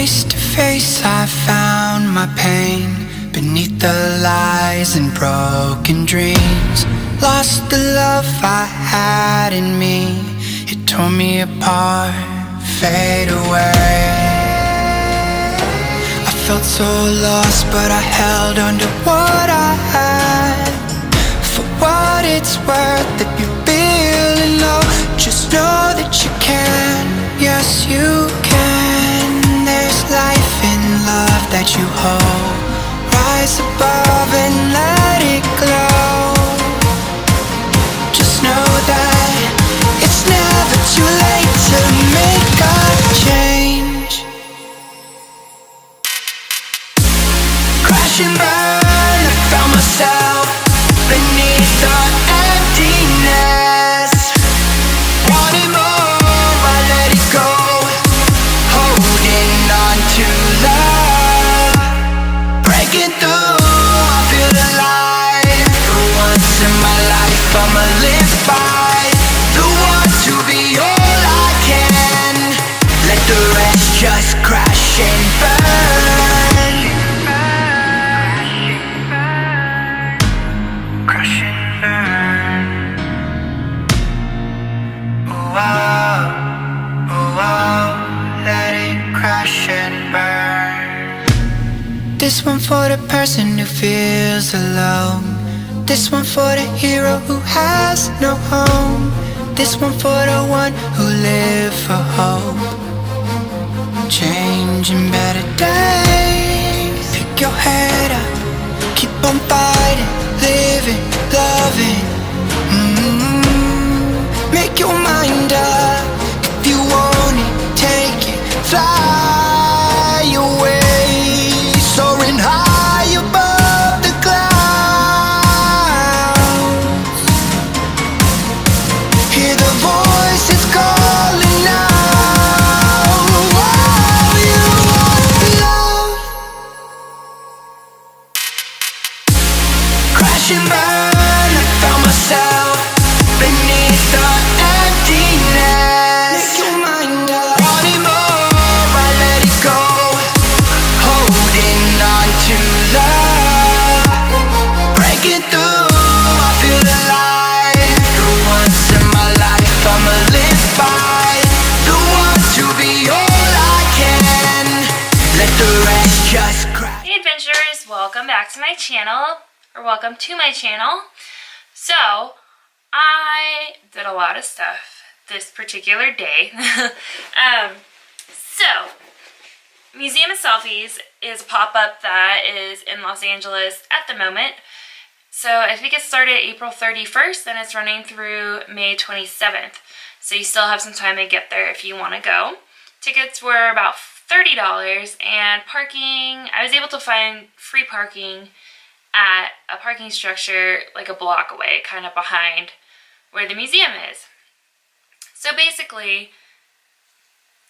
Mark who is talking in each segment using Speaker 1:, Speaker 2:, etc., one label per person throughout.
Speaker 1: Face to face I found my pain beneath the lies and broken dreams. Lost the love I had in me, it tore me apart, fade away. I felt so lost but I held on to what I had. For what it's worth, if you're feeling low, just know that you can, yes you can. There's life in love that you hold. Rise above and let it glow. Just know that it's never too late to make a change. Crash and burn, I found myself beneath the emptiness. Wanting more, I let it go. Holding on to love. Breaking through, I feel alive. For once in my life, I'ma live by the want to be all I can. Let the rest just crash and burn. Crash and burn. Oh wow, oh wow, let it crash and burn. This one for the person who feels alone. This one for the hero who has no home. This one for the one who live for hope. Changing better days. Pick your head up, keep on fighting, living, loving. Make your mind up. If you want it, take it, fly away, soaring high above the clouds. Hear the voices calling out. Oh, you want love. Crash and burn, I found myself beneath the emptiness. Make your mind up. Wanting more, I let it go. Holding on to love. Breaking through, I feel alive. For once in my life, I'ma live by the want to be all I can. Let the rest just crack.
Speaker 2: Hey adventurers, welcome back to my channel, or welcome to my channel. So, I did a lot of stuff this particular day. So, Museum of Selfies is a pop-up that is in Los Angeles at the moment. So I think it started April 31st and it's running through May 27th. So you still have some time to get there if you want to go. Tickets were about $30 and parking, I was able to find free parking at a parking structure like a block away, kind of behind where the museum is. So basically,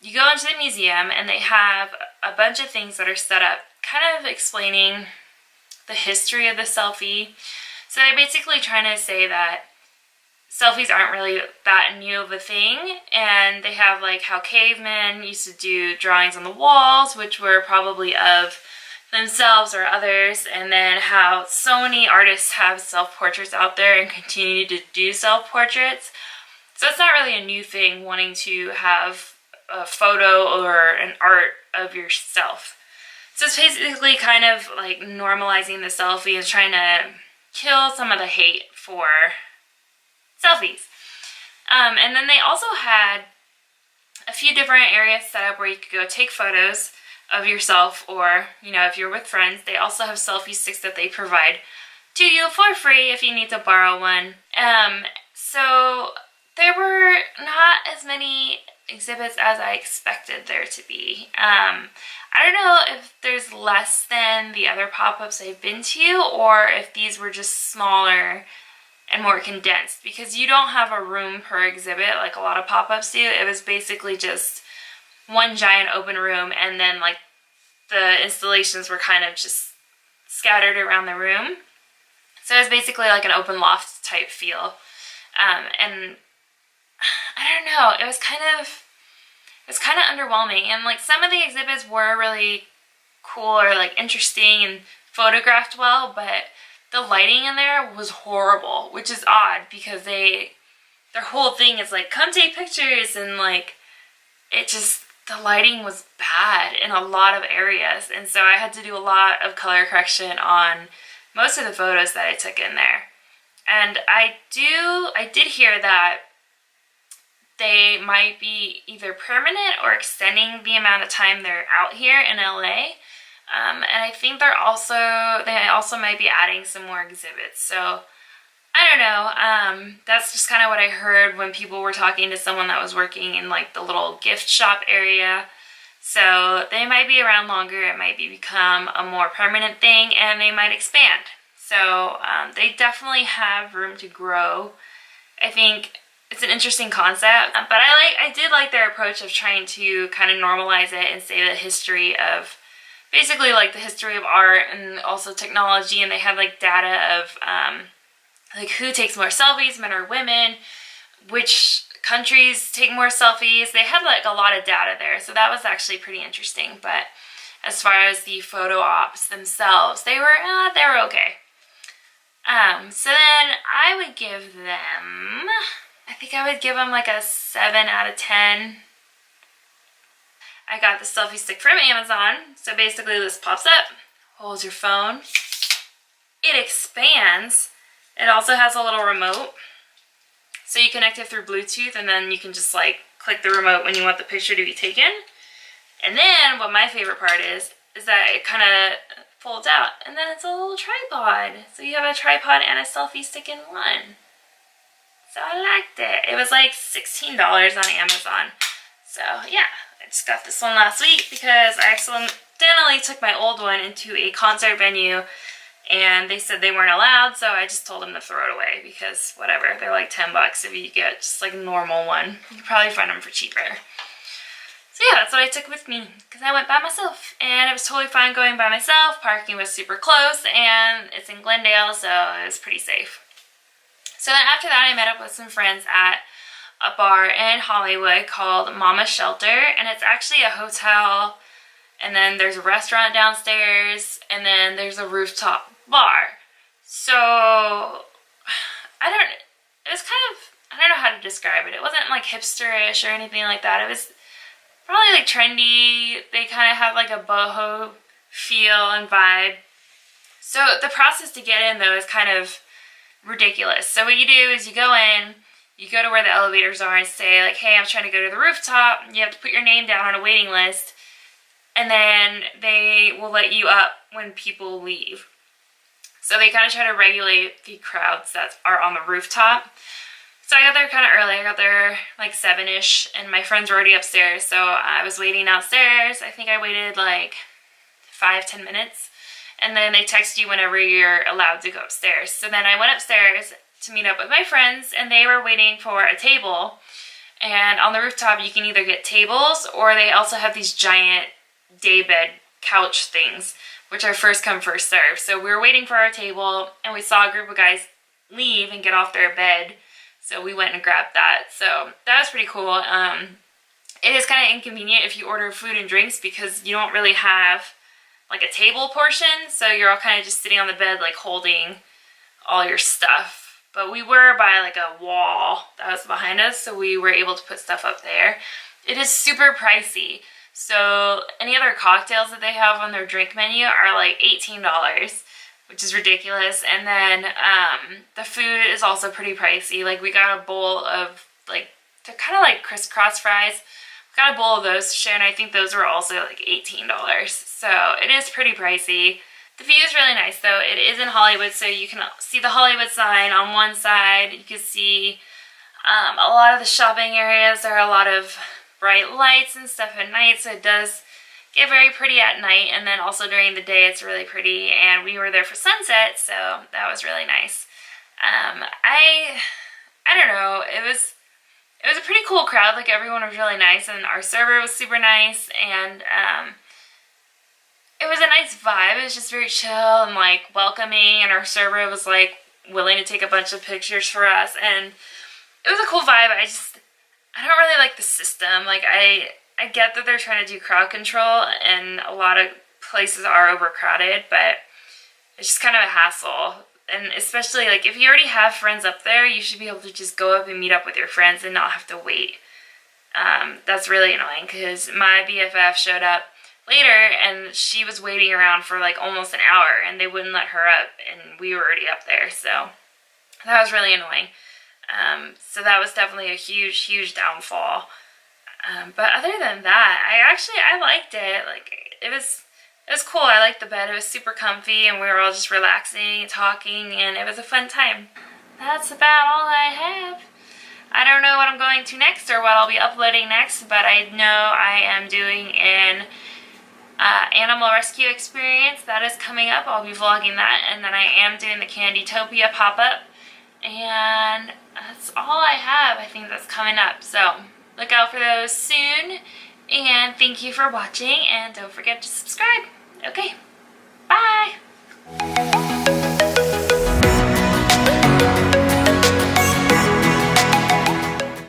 Speaker 2: you go into the museum and they have a bunch of things that are set up kind of explaining the history of the selfie. So they're basically trying to say that selfies aren't really that new of a thing, and they have like how cavemen used to do drawings on the walls, which were probably of themselves or others, and then how so many artists have self-portraits out there and continue to do self-portraits. So it's not really a new thing wanting to have a photo or an art of yourself. So it's basically kind of like normalizing the selfie and trying to kill some of the hate for selfies. And then they also had a few different areas set up where you could go take photos of yourself, or, you know, if you're with friends, they also have selfie sticks that they provide to you for free if you need to borrow one. So there were not as many exhibits as I expected there to be. I don't know if there's less than the other pop-ups I've been to, or if these were just smaller and more condensed, because you don't have a room per exhibit like a lot of pop-ups do. It was basically just one giant open room, and then like the installations were kind of just scattered around the room. So it was basically like an open loft type feel. And I don't know, it was kind of it's kind of underwhelming. And like some of the exhibits were really cool or like interesting and photographed well, but the lighting in there was horrible, which is odd because their whole thing is like, come take pictures, and like the lighting was bad in a lot of areas, and so I had to do a lot of color correction on most of the photos that I took in there. And I did hear that they might be either permanent or extending the amount of time they're out here in LA. And I think they also might be adding some more exhibits. So I don't know. That's just kind of what I heard when people were talking to someone that was working in like the little gift shop area. So they might be around longer. It might become a more permanent thing, and they might expand. So they definitely have room to grow. I think it's an interesting concept, but I did like their approach of trying to kind of normalize it and say the history of, basically like the history of art and also technology, and they had like data of like who takes more selfies, men or women, which countries take more selfies. They had like a lot of data there, so that was actually pretty interesting. But as far as the photo ops themselves, they were okay. So then I would give them, I think I would give them like a 7 out of 10. I got the selfie stick from Amazon. So basically this pops up, holds your phone, it expands. It also has a little remote. So you connect it through Bluetooth, and then you can just like click the remote when you want the picture to be taken. And then what my favorite part is that it kind of folds out, and then it's a little tripod. So you have a tripod and a selfie stick in one. So I liked it. It was like $16 on Amazon. So yeah, I just got this one last week because I accidentally took my old one into a concert venue, and they said they weren't allowed, so I just told them to throw it away because whatever, they're like 10 bucks if you get just like a normal one. You can probably find them for cheaper. So yeah, that's what I took with me because I went by myself, and it was totally fine going by myself. Parking was super close, and it's in Glendale, so it was pretty safe. So then after that, I met up with some friends at a bar in Hollywood called Mama Shelter, and it's actually a hotel, and then there's a restaurant downstairs, and then there's a rooftop bar. So it was kind of, I don't know how to describe it. It wasn't like hipsterish or anything like that. It was probably like trendy. They kind of have like a boho feel and vibe. So the process to get in though is kind of ridiculous. So what you do is you go in, you go to where the elevators are and say like, hey, I'm trying to go to the rooftop. You have to put your name down on a waiting list, and then they will let you up when people leave. So they kind of try to regulate the crowds that are on the rooftop. So I got there kind of early. I got there like 7-ish, and my friends were already upstairs. So I was waiting downstairs. I think I waited like 5-10 minutes. And then they text you whenever you're allowed to go upstairs. So then I went upstairs to meet up with my friends, and they were waiting for a table. And on the rooftop, you can either get tables, or they also have these giant daybed couch things, which are first come, first serve. So we were waiting for our table, and we saw a group of guys leave and get off their bed. So we went and grabbed that. So that was pretty cool. It is kind of inconvenient if you order food and drinks because you don't really have like a table portion. So you're all kind of just sitting on the bed like holding all your stuff. But we were by like a wall that was behind us, so we were able to put stuff up there. It is super pricey. So any other cocktails that they have on their drink menu are like $18, which is ridiculous. And then the food is also pretty pricey. Like we got a bowl of like, they're kind of like crisscross fries. We got a bowl of those to share, and I think those were also like $18. So it is pretty pricey. The view is really nice though. It is in Hollywood, so you can see the Hollywood sign on one side. You can see a lot of the shopping areas. There are a lot of bright lights and stuff at night, so it does get very pretty at night, and then also during the day it's really pretty. And we were there for sunset, so that was really nice. I don't know, it was a pretty cool crowd. Like everyone was really nice, and our server was super nice, and it was a nice vibe. It was just very chill and like welcoming, and our server was like willing to take a bunch of pictures for us, and it was a cool vibe. I don't really like the system. Like I I get that they're trying to do crowd control and a lot of places are overcrowded, but it's just kind of a hassle. And especially like if you already have friends up there, you should be able to just go up and meet up with your friends and not have to wait. That's really annoying because my BFF showed up later and she was waiting around for like almost an hour and they wouldn't let her up and we were already up there, so that was really annoying. So that was definitely a huge downfall. But other than that, I liked it. Like it was cool. I liked the bed. It was super comfy and we were all just relaxing, talking, and it was a fun time. That's about all I have. I don't know what I'm going to next or what I'll be uploading next, but I know I am doing an animal rescue experience that is coming up. I'll be vlogging that, and then I am doing the Candytopia pop-up, and that's all I have. I think that's coming up, so look out for those soon, and thank you for watching, and don't forget to subscribe. Okay.